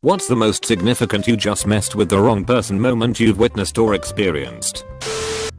What's the most significant you just messed with the wrong person moment you've witnessed or experienced?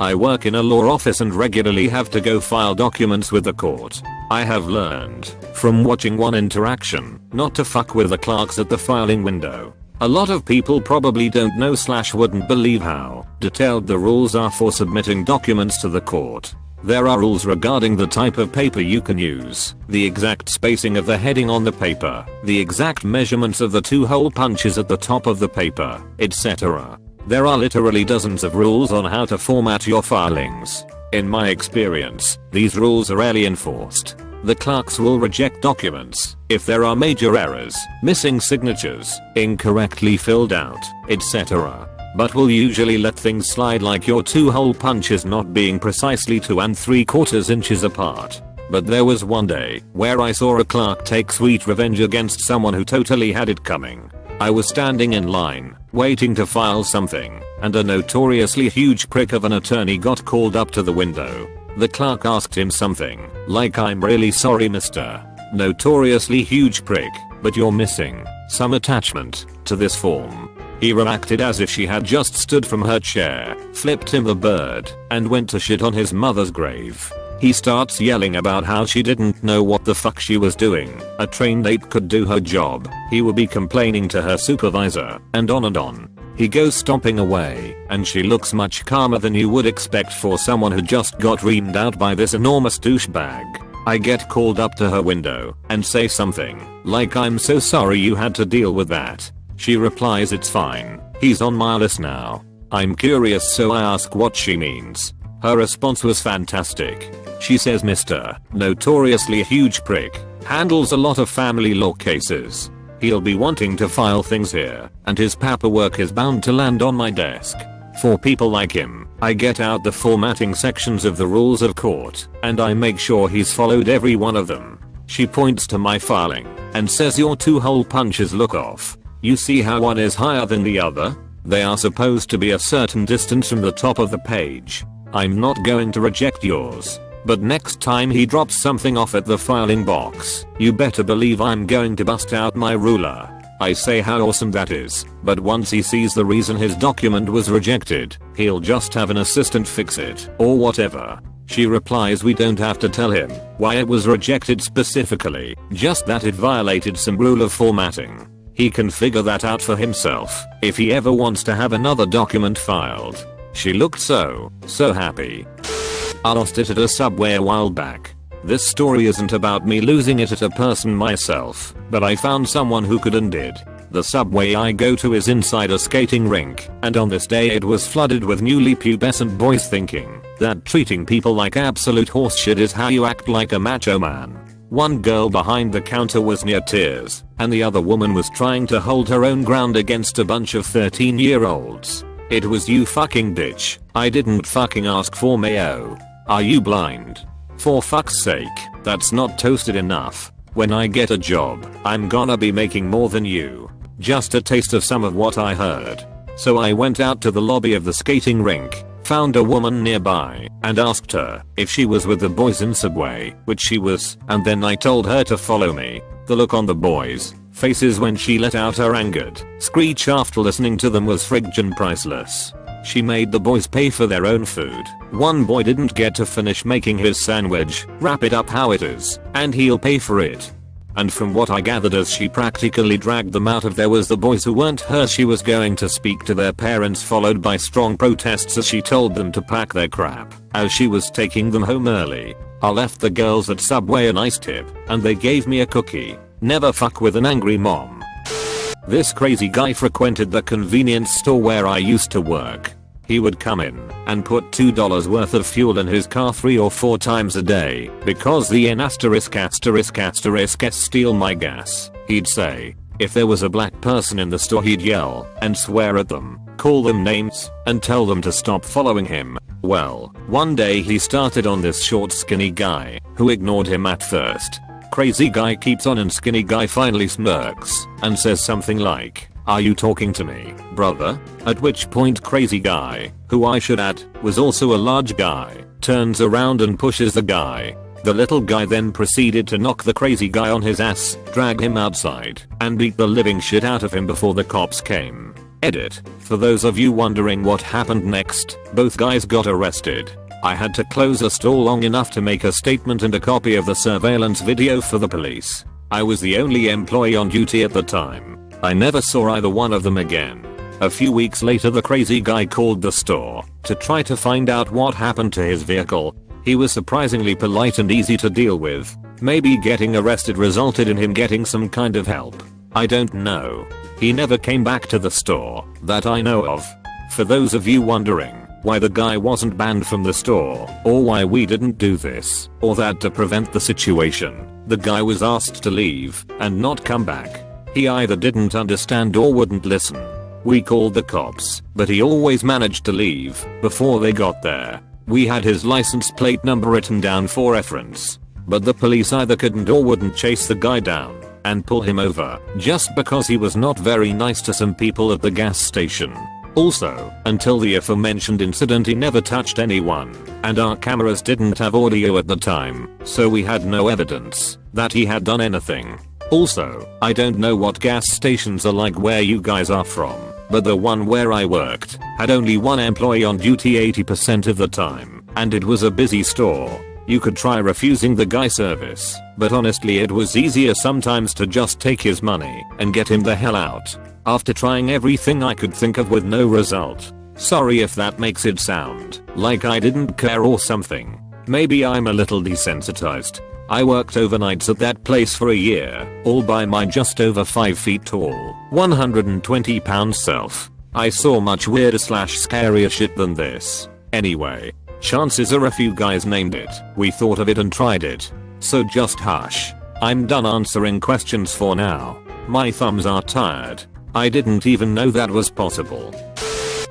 I work in a law office and regularly have to go file documents with the court. I have learned, from watching one interaction, not to fuck with the clerks at the filing window. A lot of people probably don't know / wouldn't believe how detailed the rules are for submitting documents to the court. There are rules regarding the type of paper you can use, the exact spacing of the heading on the paper, the exact measurements of the 2-hole punches at the top of the paper, etc. There are literally dozens of rules on how to format your filings. In my experience, these rules are rarely enforced. The clerks will reject documents if there are major errors, missing signatures, incorrectly filled out, etc. But will usually let things slide like your 2-hole punches not being precisely 2 3/4 inches apart. But there was one day where I saw a clerk take sweet revenge against someone who totally had it coming. I was standing in line, waiting to file something, and a notoriously huge prick of an attorney got called up to the window. The clerk asked him something, like, "I'm really sorry, Mr. Notoriously huge prick, but you're missing some attachment to this form." He reacted as if she had just stood from her chair, flipped him the bird, and went to shit on his mother's grave. He starts yelling about how she didn't know what the fuck she was doing. A trained aide could do her job. He would be complaining to her supervisor, and on and on. He goes stomping away, and she looks much calmer than you would expect for someone who just got reamed out by this enormous douchebag. I get called up to her window and say something like, "I'm so sorry you had to deal with that." She replies, "It's fine. He's on my list now." I'm curious, so I ask what she means. Her response was fantastic. She says, "Mr. Notoriously huge prick handles a lot of family law cases. He'll be wanting to file things here, and his paperwork is bound to land on my desk. For people like him, I get out the formatting sections of the rules of court, and I make sure he's followed every one of them." She points to my filing and says, "Your 2-hole punches look off. You see how one is higher than the other? They are supposed to be a certain distance from the top of the page. I'm not going to reject yours, but next time he drops something off at the filing box, you better believe I'm going to bust out my ruler." I say how awesome that is, but once he sees the reason his document was rejected, he'll just have an assistant fix it, or whatever. She replies, "We don't have to tell him why it was rejected specifically, just that it violated some rule of formatting. He can figure that out for himself if he ever wants to have another document filed." She looked so happy. I lost it at a subway a while back. This story isn't about me losing it at a person myself, but I found someone who could and did. The subway I go to is inside a skating rink, and on this day it was flooded with newly pubescent boys thinking that treating people like absolute horseshit is how you act like a macho man. One girl behind the counter was near tears, and the other woman was trying to hold her own ground against a bunch of 13-year-olds. "It was you fucking bitch. I didn't fucking ask for mayo. Are you blind? For fuck's sake, that's not toasted enough. When I get a job, I'm gonna be making more than you." Just a taste of some of what I heard. So I went out to the lobby of the skating rink, found a woman nearby, and asked her if she was with the boys in subway, which she was, and then I told her to follow me. The look on the boys' faces when she let out her angered screech after listening to them was friggin' priceless. She made the boys pay for their own food. One boy didn't get to finish making his sandwich, wrap it up how it is, and he'll pay for it. And from what I gathered as she practically dragged them out of there was the boys who weren't her. She was going to speak to their parents, followed by strong protests as she told them to pack their crap as she was taking them home early. I left the girls at Subway a nice tip, and they gave me a cookie. Never fuck with an angry mom. This crazy guy frequented the convenience store where I used to work. He would come in and put $2 worth of fuel in his car 3 or 4 times a day because the N*** steal my gas, he'd say. If there was a black person in the store, he'd yell and swear at them, call them names, and tell them to stop following him. Well, one day he started on this short skinny guy who ignored him at first. Crazy guy keeps on and skinny guy finally smirks and says something like, "Are you talking to me, brother?" At which point crazy guy, who I should add, was also a large guy, turns around and pushes the guy. The little guy then proceeded to knock the crazy guy on his ass, drag him outside, and beat the living shit out of him before the cops came. Edit. For those of you wondering what happened next, both guys got arrested. I had to close the store long enough to make a statement and a copy of the surveillance video for the police. I was the only employee on duty at the time. I never saw either one of them again. A few weeks later, the crazy guy called the store to try to find out what happened to his vehicle. He was surprisingly polite and easy to deal with. Maybe getting arrested resulted in him getting some kind of help. I don't know. He never came back to the store that I know of. For those of you wondering why the guy wasn't banned from the store, or why we didn't do this or that to prevent the situation, the guy was asked to leave and not come back. He either didn't understand or wouldn't listen. We called the cops, but he always managed to leave before they got there. We had his license plate number written down for reference, but the police either couldn't or wouldn't chase the guy down and pull him over just because he was not very nice to some people at the gas station. Also, until the aforementioned incident, he never touched anyone, and our cameras didn't have audio at the time, so we had no evidence that he had done anything. Also, I don't know what gas stations are like where you guys are from, but the one where I worked had only one employee on duty 80% of the time, and it was a busy store. You could try refusing the guy service, but honestly it was easier sometimes to just take his money and get him the hell out. After trying everything I could think of with no result. Sorry if that makes it sound like I didn't care or something. Maybe I'm a little desensitized. I worked overnights at that place for a year, all by my just over 5 feet tall, 120 pound self. I saw much weirder / scarier shit than this. Anyway, chances are a few guys named it. We thought of it and tried it. So just hush. I'm done answering questions for now. My thumbs are tired. I didn't even know that was possible.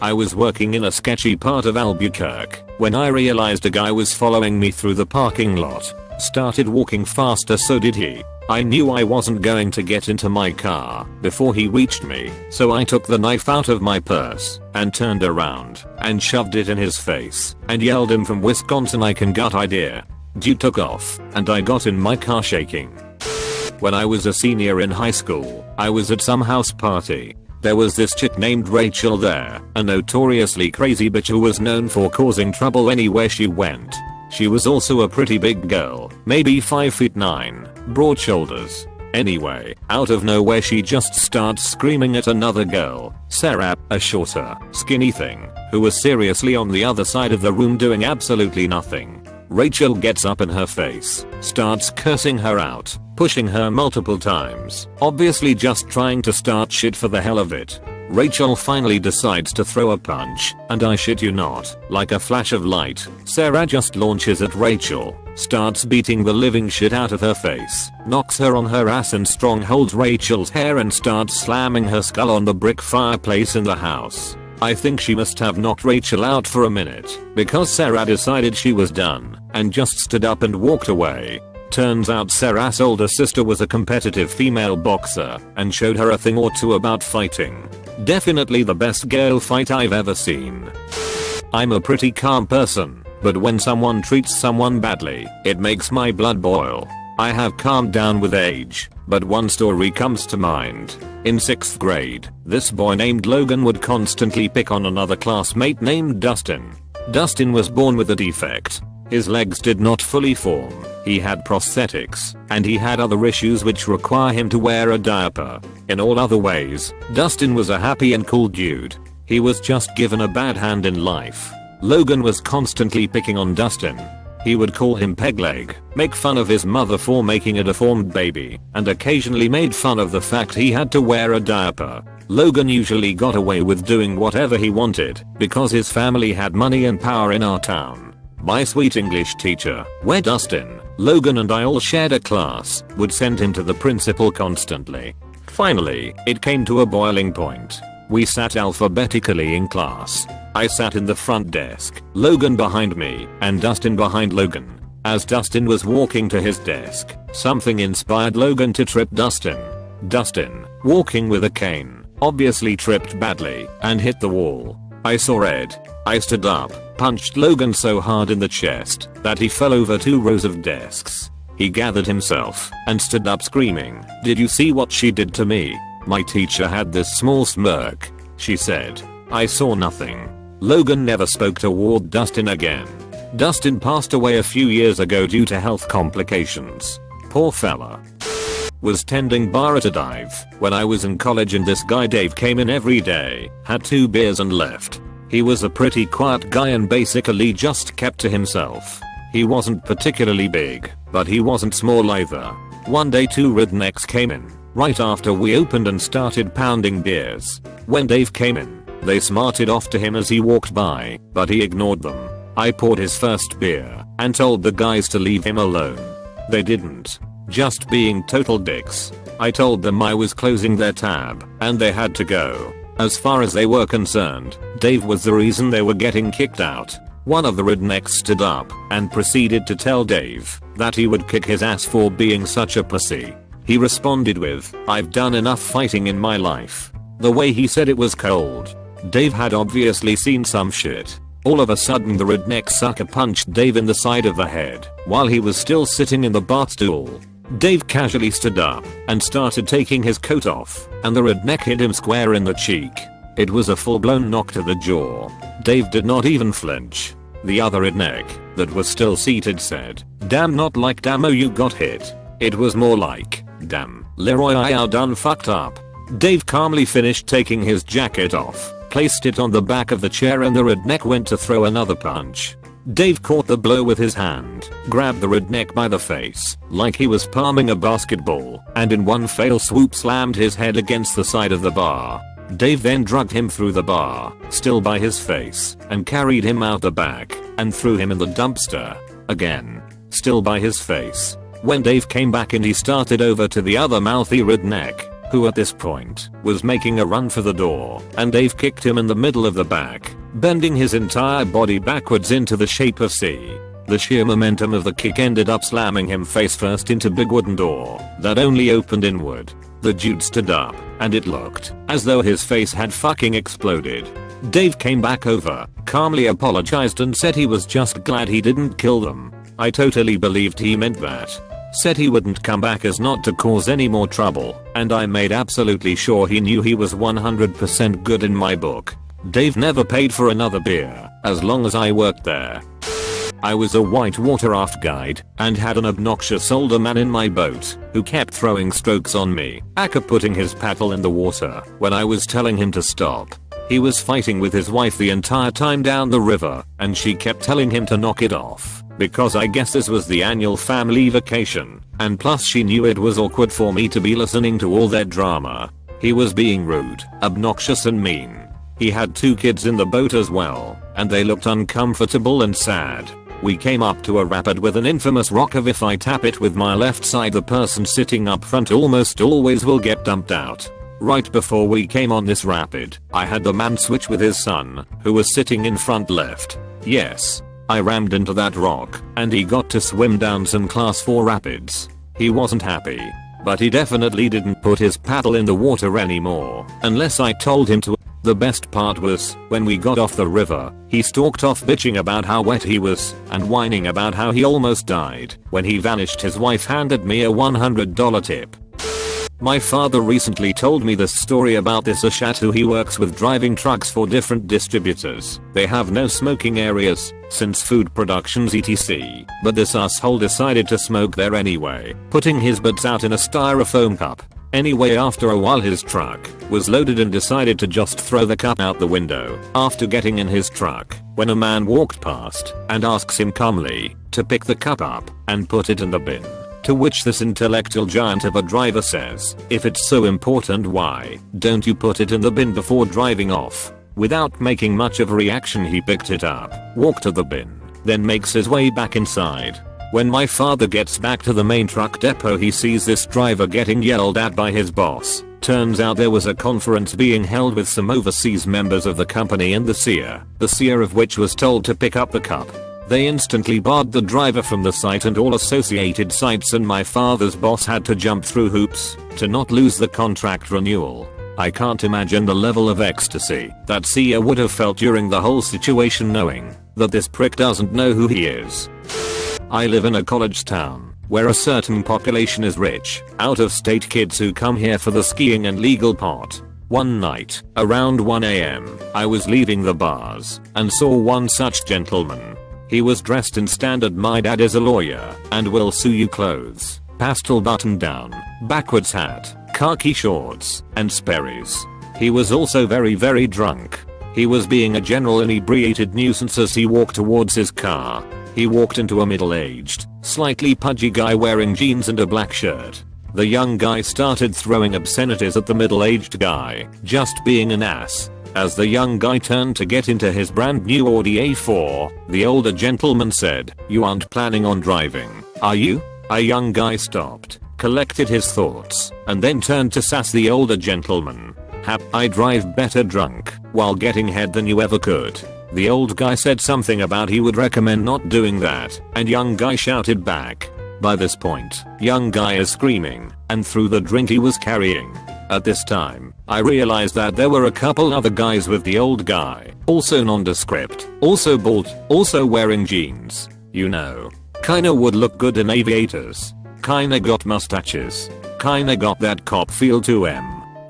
I was working in a sketchy part of Albuquerque when I realized a guy was following me through the parking lot. Started walking faster, so did he. I knew I wasn't going to get into my car before he reached me, so I took the knife out of my purse and turned around and shoved it in his face and yelled him from Wisconsin, "I can gut idea." Dude took off and I got in my car shaking. When I was a senior in high school, I was at some house party. There was this chick named Rachel there, a notoriously crazy bitch who was known for causing trouble anywhere she went. She was also a pretty big girl, maybe 5'9", broad shoulders. Anyway, out of nowhere she just starts screaming at another girl, Sarah, a shorter, skinny thing, who was seriously on the other side of the room doing absolutely nothing. Rachel gets up in her face, starts cursing her out, pushing her multiple times, obviously just trying to start shit for the hell of it. Rachel finally decides to throw a punch, and I shit you not, like a flash of light, Sarah just launches at Rachel, starts beating the living shit out of her face, knocks her on her ass and strong holds Rachel's hair and starts slamming her skull on the brick fireplace in the house. I think she must have knocked Rachel out for a minute, because Sarah decided she was done, and just stood up and walked away. Turns out Sarah's older sister was a competitive female boxer, and showed her a thing or two about fighting. Definitely the best girl fight I've ever seen. I'm a pretty calm person, but when someone treats someone badly, it makes my blood boil. I have calmed down with age, but one story comes to mind. In 6th grade, this boy named Logan would constantly pick on another classmate named Dustin. Dustin was born with a defect. His legs did not fully form, he had prosthetics, and he had other issues which require him to wear a diaper. In all other ways, Dustin was a happy and cool dude. He was just given a bad hand in life. Logan was constantly picking on Dustin. He would call him peg leg, make fun of his mother for making a deformed baby, and occasionally made fun of the fact he had to wear a diaper. Logan usually got away with doing whatever he wanted because his family had money and power in our town. My sweet English teacher, where Dustin, Logan and I all shared a class, would send him to the principal constantly. Finally, it came to a boiling point. We sat alphabetically in class. I sat in the front desk, Logan behind me, and Dustin behind Logan. As Dustin was walking to his desk, something inspired Logan to trip Dustin. Dustin, walking with a cane, obviously tripped badly and hit the wall. I saw red. I stood up, punched Logan so hard in the chest that he fell over 2 rows of desks. He gathered himself and stood up screaming, "Did you see what she did to me?" My teacher had this small smirk. She said, "I saw nothing." Logan never spoke toward Dustin again. Dustin passed away a few years ago due to health complications. Poor fella. Was tending bar at a dive when I was in college, and this guy Dave came in every day, had 2 beers and left. He was a pretty quiet guy and basically just kept to himself. He wasn't particularly big, but he wasn't small either. One day 2 rednecks came in, right after we opened, and started pounding beers. When Dave came in, they smarted off to him as he walked by, but he ignored them. I poured his first beer and told the guys to leave him alone. They didn't. Just being total dicks. I told them I was closing their tab and they had to go. As far as they were concerned, Dave was the reason they were getting kicked out. One of the rednecks stood up and proceeded to tell Dave that he would kick his ass for being such a pussy. He responded with, "I've done enough fighting in my life." The way he said it was cold. Dave had obviously seen some shit. All of a sudden the redneck sucker punched Dave in the side of the head while he was still sitting in the bar stool. Dave casually stood up and started taking his coat off, and the redneck hit him square in the cheek. It was a full-blown knock to the jaw. Dave did not even flinch. The other redneck, that was still seated, said, "Damn, not like damn oh you got hit." It was more like, "Damn, Leroy, I done fucked up." Dave calmly finished taking his jacket off, placed it on the back of the chair, and the redneck went to throw another punch. Dave caught the blow with his hand, grabbed the redneck by the face like he was palming a basketball, and in one fell swoop slammed his head against the side of the bar. Dave then dragged him through the bar, still by his face, and carried him out the back and threw him in the dumpster. Again, still by his face. When Dave came back in, he started over to the other mouthy redneck, who at this point was making a run for the door, and Dave kicked him in the middle of the back, bending his entire body backwards into the shape of C. The sheer momentum of the kick ended up slamming him face first into big wooden door that only opened inward. The dude stood up, and it looked as though his face had fucking exploded. Dave came back over, calmly apologized, and said he was just glad he didn't kill them. I totally believed he meant that. Said he wouldn't come back as not to cause any more trouble, and I made absolutely sure he knew he was 100% good in my book. Dave never paid for another beer as long as I worked there. I was a whitewater raft guide and had an obnoxious older man in my boat who kept throwing strokes on me, aka putting his paddle in the water when I was telling him to stop. He was fighting with his wife the entire time down the river, and she kept telling him to knock it off, because I guess this was the annual family vacation, and plus she knew it was awkward for me to be listening to all their drama. He was being rude, obnoxious, and mean. He had 2 kids in the boat as well, and they looked uncomfortable and sad. We came up to a rapid with an infamous rock of, if I tap it with my left side, the person sitting up front almost always will get dumped out. Right before we came on this rapid, I had the man switch with his son, who was sitting in front left. Yes, I rammed into that rock, and he got to swim down some class 4 rapids. He wasn't happy, but he definitely didn't put his paddle in the water anymore, unless I told him to. The best part was, when we got off the river, he stalked off bitching about how wet he was, and whining about how he almost died. When he vanished, his wife handed me a $100 tip. My father recently told me this story about this Ashat who he works with driving trucks for different distributors. They have no smoking areas, since food production's etc. But this asshole decided to smoke there anyway, putting his butts out in a styrofoam cup. Anyway, after a while his truck was loaded and decided to just throw the cup out the window after getting in his truck, when a man walked past and asks him calmly to pick the cup up and put it in the bin. To which this intellectual giant of a driver says, "If it's so important, why don't you put it in the bin before driving off?" Without making much of a reaction, he picked it up, walked to the bin, then makes his way back inside. When my father gets back to the main truck depot, he sees this driver getting yelled at by his boss. Turns out there was a conference being held with some overseas members of the company and the seer of which was told to pick up the cup. They instantly barred the driver from the site and all associated sites, and my father's boss had to jump through hoops to not lose the contract renewal. I can't imagine the level of ecstasy that Sia would have felt during the whole situation knowing that this prick doesn't know who he is. I live in a college town where a certain population is rich, out-of-state kids who come here for the skiing and legal pot. One night, around 1 AM, I was leaving the bars and saw one such gentleman. He was dressed in standard "my dad is a lawyer and will sue you" clothes, pastel button down, backwards hat, khaki shorts, and Sperry's. He was also very drunk. He was being a general inebriated nuisance as he walked towards his car. He walked into a middle-aged, slightly pudgy guy wearing jeans and a black shirt. The young guy started throwing obscenities at the middle-aged guy, just being an ass. As the young guy turned to get into his brand new Audi A4, the older gentleman said, "You aren't planning on driving, are you?" A young guy stopped, collected his thoughts, and then turned to sass the older gentleman. "I drive better drunk while getting head than you ever could." The old guy said something about he would recommend not doing that, and young guy shouted back. By this point, young guy is screaming and threw the drink he was carrying. At this time, I realized that there were a couple other guys with the old guy, also nondescript, also bald, also wearing jeans. You know, kinda would look good in aviators. Kinda got mustaches. Kinda got that cop feel to 'em.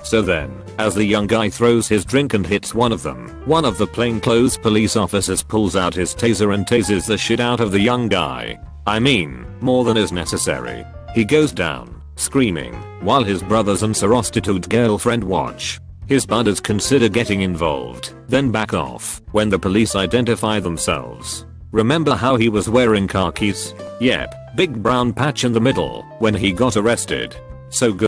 So then, as the young guy throws his drink and hits one of them, one of the plainclothes police officers pulls out his taser and tases the shit out of the young guy. I mean, more than is necessary. He goes down, screaming, while his brothers and prostitute girlfriend watch. His buddies consider getting involved, then back off when the police identify themselves. Remember how he was wearing khakis? Yep, big brown patch in the middle when he got arrested. So good.